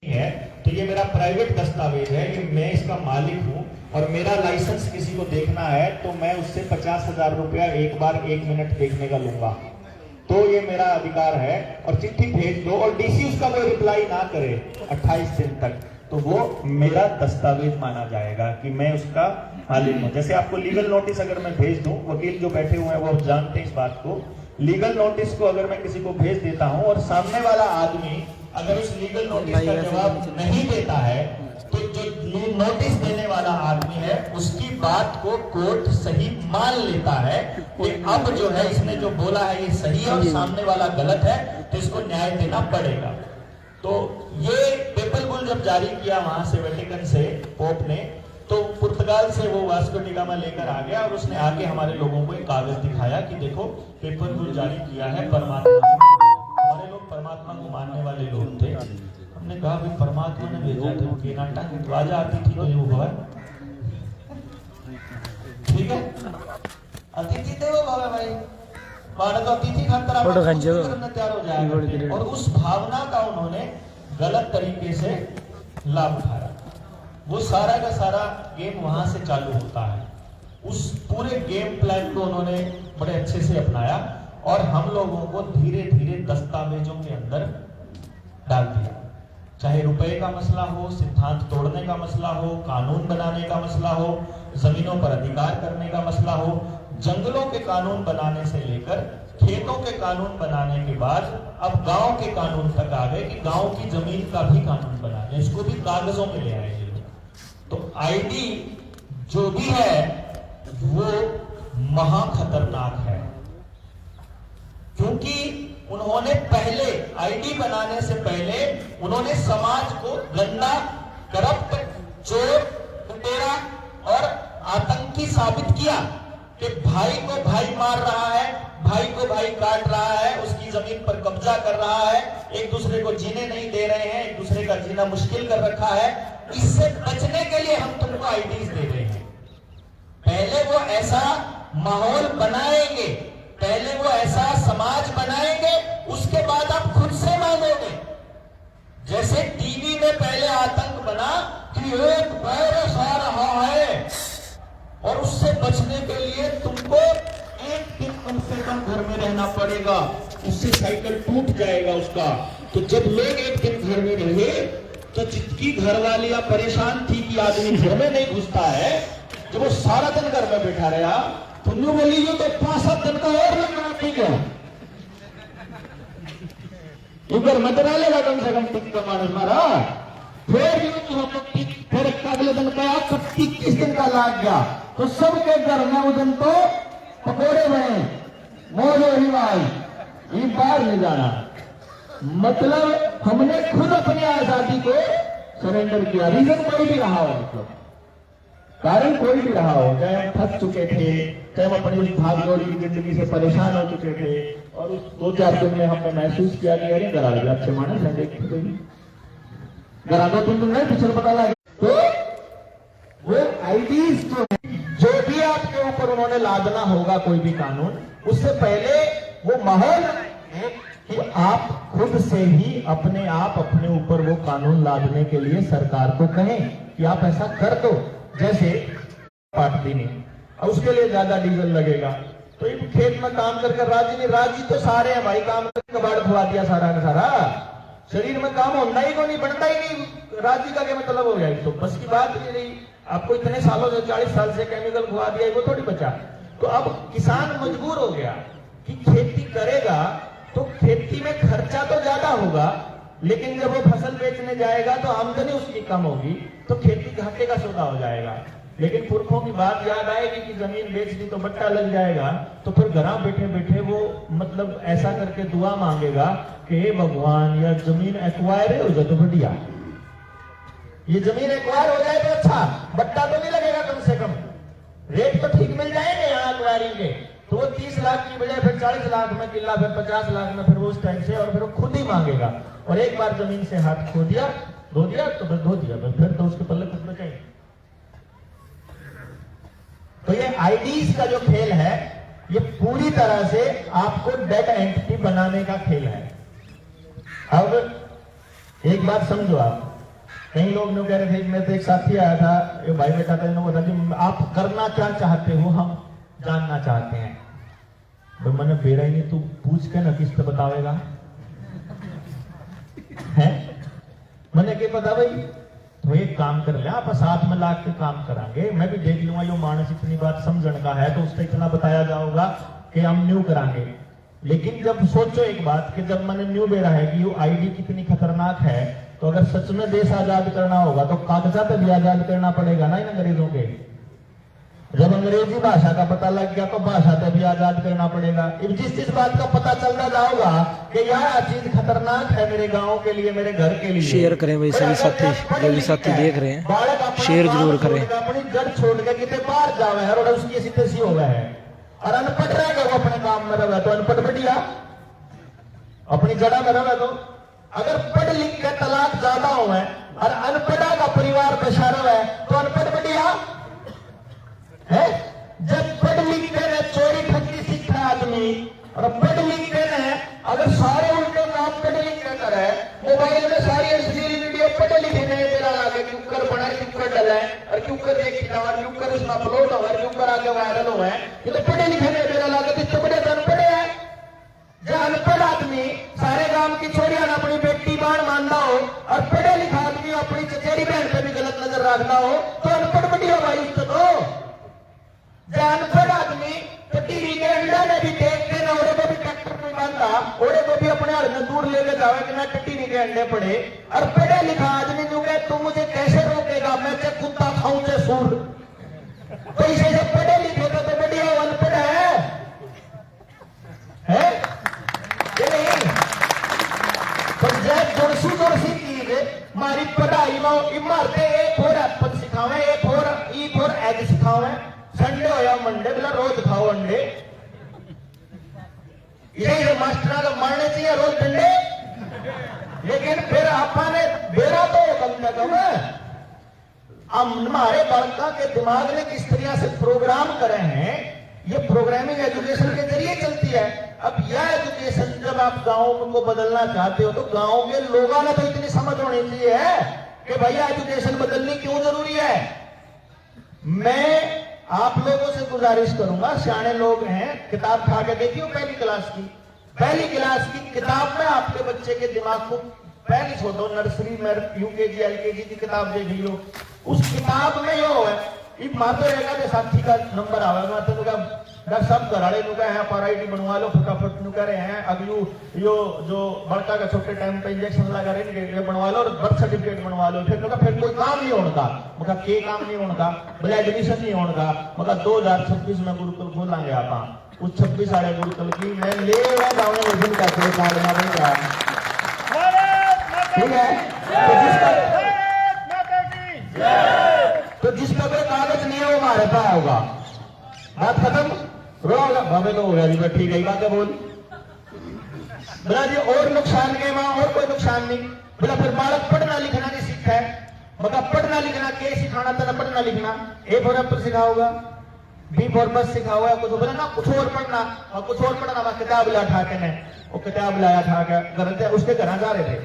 है तो ये मेरा प्राइवेट दस्तावेज है, ये मैं इसका मालिक हूँ और मेरा लाइसेंस किसी को देखना है तो मैं उससे 50,000 रुपया एक बार 1 मिनट देखने का लूंगा, तो ये मेरा अधिकार है। और चिट्ठी भेज दो और डीसी उसका कोई रिप्लाई ना करे 28 दिन तक, तो वो मेरा दस्तावेज माना जाएगा कि मैं उसका मालिक हूँ। जैसे आपको लीगल नोटिस अगर मैं भेज दूं, वकील जो बैठे हुए हैं वो जानते हैं इस बात को, लीगल नोटिस को अगर मैं किसी को भेज देता हूं और सामने वाला आदमी अगर उस लीगल नोटिस का जवाब नहीं देता है तो जो नोटिस देने वाला आदमी है उसकी बात को कोर्ट सही मान लेता है कि अब जो है इसने जो बोला है ये सही है और सामने वाला गलत है, तो इसको न्याय देना पड़ेगा। तो ये पेपल बुल जब जारी किया वहां से वेटिकन से पोप ने, तो पुर्तगाल से वो वास्को डी गामा लेकर आ गया और उसने आके हमारे लोगों को एक कागज दिखाया कि देखो पेपर बुल जारी किया है परमात्मा। हमारे लोग परमात्मा को मानने वाले लोग थे। हमने कहा भाई परमात्मा ने भेजा थे, उनके नाटक राजा आती थी तो ये हुआ, ठीक है, अतिथि थे वो बाबा भाई, भारत अतिथि खातर तैयार हो जाएगा। और उस भावना का उन्होंने गलत तरीके से लाभ उठाया। वो सारा का सारा गेम वहां से चालू होता है। उस पूरे गेम प्लान को उन्होंने बड़े अच्छे से अपनाया और हम लोगों को धीरे धीरे दस्तावेजों के अंदर डाल दिया। चाहे रुपए का मसला हो, सिद्धांत तोड़ने का मसला हो, कानून बनाने का मसला हो, जमीनों पर अधिकार करने का मसला हो, जंगलों के कानून बनाने से लेकर खेतों के कानून बनाने के बाद अब गांव के कानून तक आ गए कि गांव की जमीन का भी कानून बना दें, इसको भी कागजों में ले आए ये लोग। तो आईडी जो भी है वो महा खतरनाक है, क्योंकि उन्होंने पहले आईडी बनाने से पहले उन्होंने समाज को गंदा, करप्ट, चोर, लुटेरा और आतंकी साबित किया कि भाई को भाई मार रहा है, भाई को भाई काट रहा है, उसकी जमीन पर कब्जा कर रहा है, एक दूसरे को जीने नहीं दे रहे हैं, एक दूसरे का जीना मुश्किल कर रखा है। इससे बचने के लिए हम तुमको आईडीज दे रहे हैं। पहले वो ऐसा माहौल बनाएंगे, पहले वो ऐसा समाज बनाएंगे, उसके बाद आप खुद से मांगोगे। जैसे टीवी में पहले आतंक बना कि एक वायरस आ रहा है और उससे बचने के लिए तुमको एक दिन कम से कम घर में रहना पड़ेगा, उससे साइकिल टूट जाएगा उसका। तो जब लोग एक दिन घर में रहे तो जितकी घरवालियां परेशान थी कि आदमी घर में नहीं घुसता है, जब वो सारा दिन घर में बैठा रहा तो न्यू बोली तो 5-7 दिन का और लगना, ठीक है, घर मत डालेगा कम से कम टिक का मानस मारा। फिर अगले दिन का 21 दिन का लाग गया तो सबके घर में उस दिन तो पकौड़े बने, मौज हो रही भाई, ये बाहर नहीं जाना। मतलब हमने खुद अपनी आजादी को सरेंडर किया। रीजन कोई भी रहा हो, मतलब कारण कोई भी रहा हो, चाहे हम थक चुके थे, चाहे हम अपनी उस भागदौड़ी की जिंदगी से परेशान हो चुके थे और उस 2-4 दिन में हमने महसूस किया कि अरे घर आ गया अच्छे माने घर आ 2-3 दिन नहीं पिछले पता लगा। तो वो आईडीज जो भी आपके ऊपर उन्होंने लादना होगा कोई भी कानून, उससे पहले वो माहौल कि आप खुद से ही अपने आप अपने ऊपर वो कानून लादने के लिए सरकार को कहें कि आप ऐसा कर दो। जैसे पार्टी नहीं, और उसके लिए ज्यादा डीजल लगेगा, तो ये खेत में काम कर राजी नहीं, राजी तो सारे हैं भाई, काम कर कबाड़ खुआ दिया सारा का सारा, शरीर में काम होना ही को नहीं, बनता ही नहीं, राजी का क्या मतलब हो गया। तो बस की बात नहीं रही, आपको इतने सालों से 40 साल से केमिकल खुआ दिया, वो थोड़ी बचा। तो अब किसान मजबूर हो गया कि खेती करेगा तो खेती में खर्चा तो ज्यादा होगा, लेकिन जब वो फसल बेचने जाएगा तो आमदनी उसकी कम होगी, तो खेती घाटे का सौदा हो जाएगा। लेकिन पुरखों की बात याद आएगी कि जमीन बेच दी तो बट्टा लग जाएगा, तो फिर घर बैठे बैठे वो मतलब ऐसा करके दुआ मांगेगा कि हे भगवान या जमीन एक्वायर हो जाए तो बढ़िया, ये जमीन एक्वायर हो जाए तो अच्छा, बट्टा तो नहीं लगेगा, कम से कम रेट तो ठीक मिल जाएंगे यहाँ एक्वायरिंग के। तो वो 30 लाख की बजाय फिर 40 लाख में किला, फिर 50 लाख में, फिर वो उस टाइम से, और फिर वो खुद ही मांगेगा। और एक बार जमीन से हाथ खो दिया, धो दिया तो फिर धो दिया, फिर तो उसके पल्ले कुछ बचेगा। तो ये आईडीज का जो खेल है ये पूरी तरह से आपको डेड एंटिटी बनाने का खेल है। अब एक बात समझो आप, कई लोग ने कह रहे थे, मेरे तो एक साथी आया था, ये भाई बेटा था, इन्होंने बोला कि आप करना क्या चाहते हो, हम जानना चाहते हैं। तो मैंने बेरा ही नहीं, तू पूछ के ना किस पे बतावेगा है। मैंने क्या पता भाई, तो एक काम कर ले, आप साथ में लाग के काम करांगे, मैं भी देख लूंगा यो मानस इतनी बात समझण का है तो उससे इतना बताया जाओगा कि हम न्यू करांगे। लेकिन जब सोचो एक बात कि जब मैंने न्यू बेरा है कि यो आईडी कितनी खतरनाक है, तो अगर सच में देश आजाद करना होगा तो कागजात भी आजाद करना पड़ेगा ना इन अंग्रेजों के। जब अंग्रेजी भाषा का पता लग गया तो भाषा पे भी आजाद करना पड़ेगा। जिस बात का पता चलता जाओगा कि यार चीज खतरनाक है मेरे गांव के लिए, मेरे घर के लिए, शेयर करें भाई सभी साथी, जो भी साथी देख रहे हैं शेयर जरूर करें। अपनी जड़ छोड़ के कितने बाहर जावे है और उसकी ऐसी तैसी हो गया है, और अनपढ़ रहेगा वो अपने काम में रहे तो अनपढ़ बढ़िया, अपनी जड़ा में रहे तो। अगर पढ़ लिख के तलाक ज्यादा हो और अनपढ़ा का परिवार बचा रहा है तो अनपढ़ बढ़िया है। जब पढ़ लिख के चोरी ठगी सीखा आदमी, और पढ़ लिख के अगर सारे उनके काम पढ़ लिख के करे, मोबाइल में सारी अश्लील वीडियो पढ़े लिखे नहीं तेरा लागे क्यों कर बना, क्यों कर डला है, और क्यों कर देखी ना, और क्यों कर उसमें अपलोड हो, और क्यों कर आगे वायरल हो, ये तो पढ़े लिखे नहीं तेरा लागे, तो बड़े अनपढ़े है। जो अनपढ़ आदमी सारे गांव की छोरियां अपनी बेटी बाण मानना हो, और पढ़े लिखा आदमी अपनी चचेरी बहन पे भी गलत नजर रखना हो, तो अनपढ़ बढ़िया भाई उसको दो। अनपढ़ आदमी तो टीवी के अंडा में भी देख के ना, ओरे को भी ट्रैक्टर नहीं मानता, ओरे को भी अपने हाथ में दूर लेके जावे कि मैं टीवी के अंडे पड़े। और पढ़े लिखा आदमी जो कहे तू मुझे कैसे रोकेगा, मैं चाहे कुत्ता खाऊं चाहे सूर, तो इसे जब पढ़े लिखे तो बढ़िया अनपढ़ है कि नहीं। तो जब जोड़सी चीज हमारी पढ़ाई में इमारतें ए फोर एप्पल सिखावे, ए फोर ई फोर एग सिखावे, संडे हो या मंडे बोला रोज खाओ अंडे, यही मास्टर को मारने चाहिए रोज डंडे। लेकिन फिर आपने बेरा तो कम न कम हमारे बालका के दिमाग ने किस तरह से प्रोग्राम करे हैं, ये प्रोग्रामिंग एजुकेशन के जरिए चलती है। अब यह एजुकेशन जब आप गाँव को बदलना चाहते हो तो गाँव के लोगों ने तो इतनी समझ होनी चाहिए है कि भैया एजुकेशन बदलनी क्यों जरूरी है। मैं आप लोगों से गुजारिश करूंगा, सियाने लोग हैं, किताब खा के देखियो पहली क्लास की किताब में आपके बच्चे के दिमाग को पहली छोड़ो, नर्सरी में यूकेजी एलकेजी की किताब देख लियो, उस किताब में यो है मातो रहेगा साथी का नंबर आवेगा, तो डॉक्टर साहब घराड़े RIT बनवा लो फटाफट नु कह रहे हैं, अगलू यो जो बड़का का छोटे टाइम पे इंजेक्शन लगा रहे हैं बनवा लो, और बर्थ सर्टिफिकेट बनवा लो, फिर कोई काम नहीं होगा, मगर के काम नहीं होगा, बोले एडमिशन नहीं होगा, मगर 2026 में गुरुकुल खोलेंगे आप, उस 26 वाले गुरुकुल की मैं ले गाँव में ठीक है। तो जिसका कोई कागज नहीं है वो हमारे पास होगा, बात खत्म। रोगा भावे तो हो गया ठीक है, बात बोल बोला जी और नुकसान के वहां और कोई नुकसान नहीं। बोला फिर बालक पढ़ना लिखना नहीं सीखा है, मगर पढ़ना लिखना के सिखाना था, पढ़ना लिखना A फॉर एप्पल सिखाओगा, B फॉर बस सिखाओगा, कुछ बोला ना कुछ और पढ़ना, और कुछ और पढ़ना किताब ला उठा के वो किताब लाया था क्या उसके घर जा रहे थे,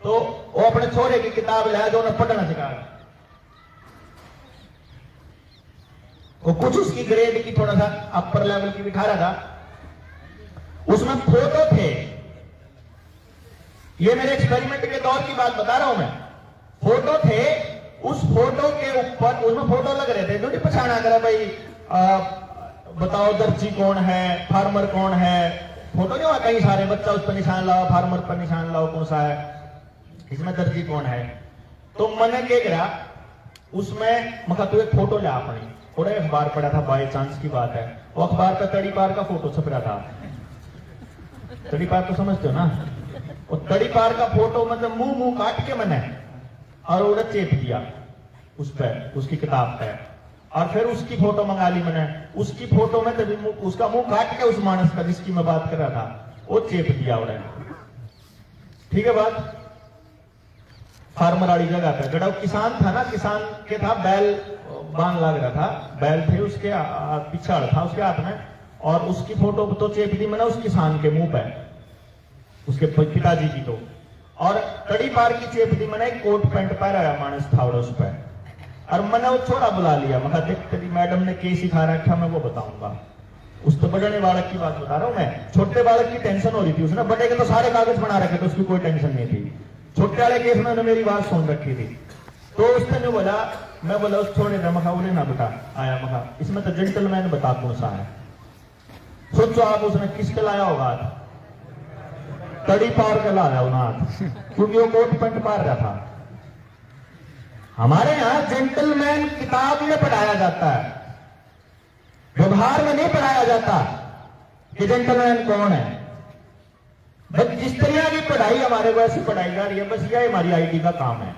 तो वो अपने छोरे की किताब लाया जो उन्हें पढ़ना सिखाया, वो कुछ उसकी ग्रेड की थोड़ा सा अपर लेवल की बिठा रहा था, उसमें फोटो थे, ये मेरे एक्सपेरिमेंट के दौर की बात बता रहा हूं मैं, फोटो थे, उस फोटो के ऊपर उसमें फोटो लग रहे थे, जो नहीं पछाना करा भाई बताओ दर्जी कौन है, फार्मर कौन है, फोटो नहीं हुआ कई सारे, बच्चा उस पर निशान लाओ, फार्मर पर निशान लाओ, कौन सा है, इसमें दर्जी कौन है। तो मैंने क्या करा उसमें मगर तू एक फोटो ले अपनी, थोड़ा अखबार पढ़ा था, बाय चांस की बात है, वो अखबार पे तड़ी पार का फोटो छप रहा था, तड़ी पार तो समझते हो ना, वो तड़ी पार का फोटो मतलब मुंह काट के मैंने और उन्हें चेप दिया उस पर, उसकी किताब पे, और फिर उसकी फोटो मंगा ली मैंने, उसकी फोटो में तभी उसका मुंह काट के उस मानस का जिसकी मैं बात कर रहा था वो चेप दिया उन्हें, ठीक है बात। फार्मर वाली जगह पे जड़ा किसान था ना, किसान के था बैल बांध लग रहा था, बैल थे उसके पिछाड़ था उसके हाथ में, और उसकी फोटो तो चेप दी मैंने उस किसान के मुंह पे, उसके पिताजी की तो, और कड़ी पार की चेप दी मैंने कोट पैंट पर आया मानस थावड़ा उस पर और मैंने वो छोरा बुला लिया। मैं देख तेरी मैडम ने क्या सिखा रखा मैं वो बताऊंगा। उस तो बड़े बालक की बात बता रहा हूं मैं। छोटे बालक की टेंशन हो रही थी उसने, बड़े के तो सारे कागज बना रखे थे, उसकी कोई टेंशन नहीं थी। छोटे वाले केस में मेरी बात सुन रखी थी। तो उसने जो बोला, मैं बोला उस छोड़े ना मखा उन्हें ना बता आया मखा, इसमें तो जेंटलमैन बता कौन सा है। सोचो आप उसने किसके लाया होगा, कड़ी पार के लाया हाथ, क्योंकि वो कोट पैंट पार रहा था। हमारे यहां जेंटलमैन किताब में पढ़ाया जाता है, व्यवहार में नहीं पढ़ाया जाता कि जेंटलमैन कौन है। बस जिस तरह की पढ़ाई हमारे को ऐसी पढ़ाई जा रही है, बस यह हमारी आईडी का काम है।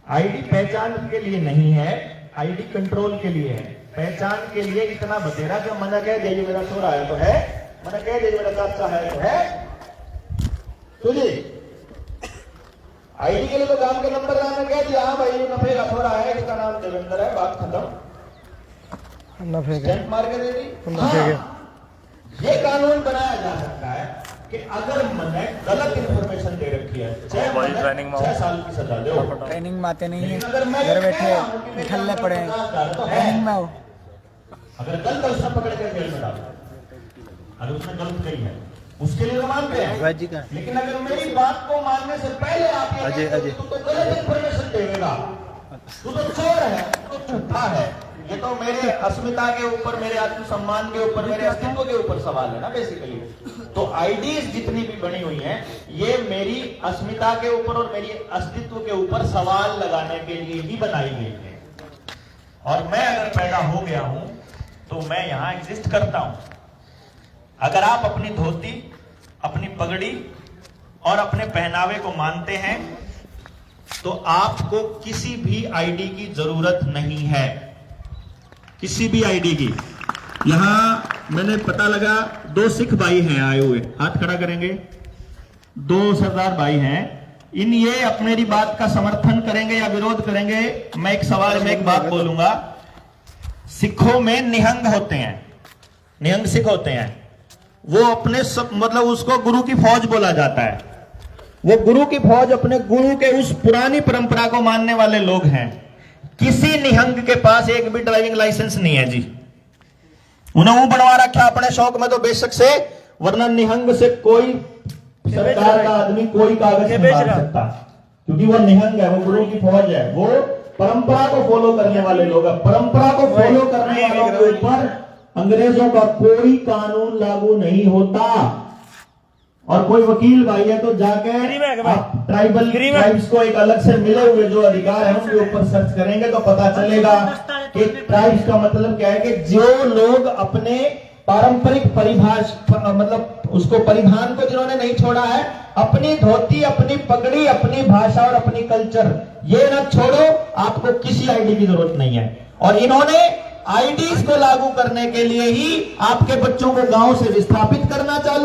आईडी पहचान के लिए नहीं है, आईडी कंट्रोल के लिए है। पहचान के लिए इतना बतेरा कि मना कह दे मेरा छोरा है तो है, मना कह दे मेरा चाचा है तो है। तुझे आईडी के लिए तो काम के नंबर लाने कह दिया, हाँ भाई नफे का छोरा है, इसका नाम देवेंद्र है, बात खत्म, नफे स्टैंप मार के दे दी। हाँ, ये कानून बनाया जा सकता है कि अगर मैंने गलत इंफॉर्मेशन दे रखी है, 6 साल की सजा दो। ट्रेनिंग में आते नहीं है, अगर मैं घर बैठे ठल्ले पड़े ट्रेनिंग में हो। अगर गलत उसने पकड़ कर जेल में डालो, अगर उसने गलत कही है उसके लिए तो मानते हैं। लेकिन अगर मेरी बात को मानने से पहले आप ये कहते हो, तू तो गलत इंफॉर्मेशन देगा, तू तो चोर है, तू तो झूठा है, ये तो मेरे अस्मिता के ऊपर, मेरे आत्मसम्मान के ऊपर, मेरे अस्तित्व के ऊपर सवाल है ना बेसिकली। तो आईडीज जितनी भी बनी हुई हैं, ये मेरी अस्मिता के ऊपर और मेरी अस्तित्व के ऊपर सवाल लगाने के लिए ही बनाई गई है। और मैं अगर पैदा हो गया हूं तो मैं यहां एग्जिस्ट करता हूं। अगर आप अपनी धोती, अपनी पगड़ी और अपने पहनावे को मानते हैं तो आपको किसी भी आईडी की जरूरत नहीं है, किसी भी आईडी की। यहां मैंने पता लगा 2 सिख भाई हैं आए हुए, हाथ खड़ा करेंगे। 2 सरदार भाई हैं, इन ये अपनी मेरी बात का समर्थन करेंगे या विरोध करेंगे। मैं एक सवाल में एक बात बोलूंगा। सिखों में निहंग होते हैं, निहंग सिख होते हैं, वो अपने सब मतलब उसको गुरु की फौज बोला जाता है। वो गुरु की फौज अपने गुरु के उस पुरानी परंपरा को मानने वाले लोग हैं। किसी निहंग के पास एक भी ड्राइविंग लाइसेंस नहीं है जी। उन्हें वो बनवा रखा अपने शौक में तो बेशक से, वरना निहंग से कोई सरकार का आदमी कोई कागज नहीं मार सकता, क्योंकि वो निहंग है, वो गुरु की फौज है, वो परंपरा को फॉलो करने वाले लोग हैं। परंपरा को फॉलो करने वालों के ऊपर अंग्रेजों का कोई कानून लागू नहीं होता। और कोई वकील भाई है तो जाकर आप ट्राइब्स को एक अलग से मिले हुए जो अधिकार है उनके ऊपर सर्च करेंगे तो पता चलेगा कि ट्राइब्स का मतलब क्या है कि जो लोग अपने पारंपरिक मतलब उसको परिधान को जिन्होंने नहीं छोड़ा है, अपनी धोती, अपनी पगड़ी, अपनी भाषा और अपनी कल्चर, ये न छोड़ो, आपको किसी आईडी की जरूरत नहीं है। और इन्होंने आईडीज को लागू करने के लिए ही आपके बच्चों को गांव से विस्थापित करना चालू